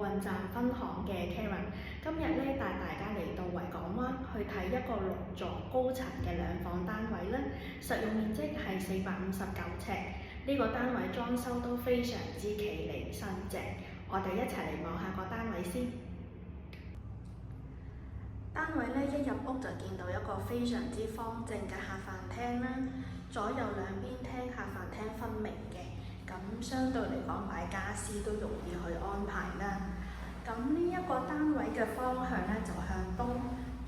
運站分行嘅 Karen， 今日咧帶大家嚟到維港灣去睇一個6座高層嘅兩房單位咧，實用面積係459尺，呢個單位裝修都非常之企理新淨，我哋一齊嚟望下個單位先。單位咧一入屋就見到一個非常之方正嘅客飯廳啦，左右兩邊廳客飯廳分明嘅。咁相對嚟講擺家私都容易去安排啦。咁呢一個單位嘅方向咧就向東，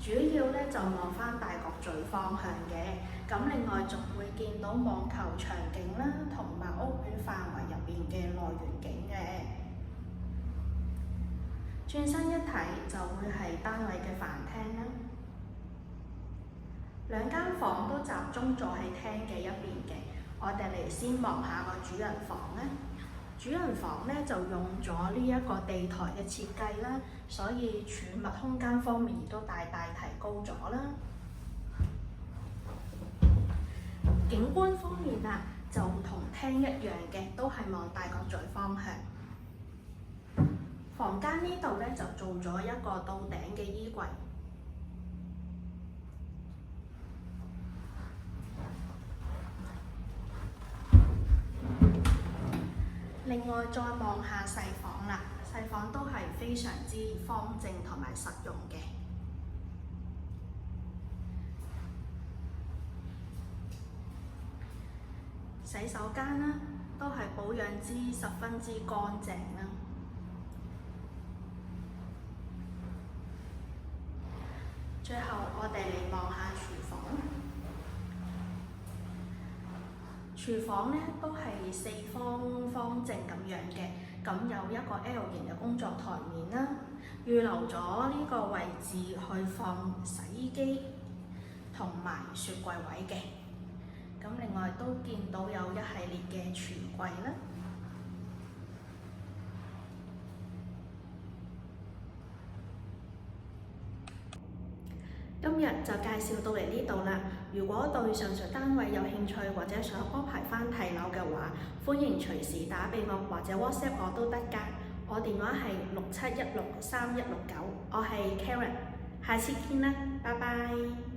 主要咧就望翻大角咀方向嘅。咁另外仲會見到網球場景啦，同埋屋苑範圍入邊嘅內園景嘅。轉身一睇就會係單位嘅飯廳啦。兩間房都集中咗喺廳嘅一邊嘅。我哋嚟先望下個主人房咧，主人房咧就用咗呢一個地台嘅設計啦，所以儲物空間方面亦都大大提高咗啦。景觀方面啊，就同廳一樣嘅，都係望大角咀方向。房間呢度咧就做咗一個到頂嘅衣櫃。另外再望下細房啦，細房都係非常之方正同埋實用嘅。洗手間啦，都係保養之十分之乾淨啦。最後我哋嚟望下廚房。廚房咧都係四方正咁樣嘅，咁有一個 L 型嘅工作台面啦，預留咗呢個位置去放洗衣機同埋雪櫃位嘅。咁另外都見到有一系列嘅櫥櫃啦。今日就介紹到嚟呢度啦。如果對上述單位有興趣或者想安排翻睇樓嘅話，歡迎隨時打俾我或者 WhatsApp 我都得㗎。我電話係67163169，我係 Karen， 下次見啦，拜拜。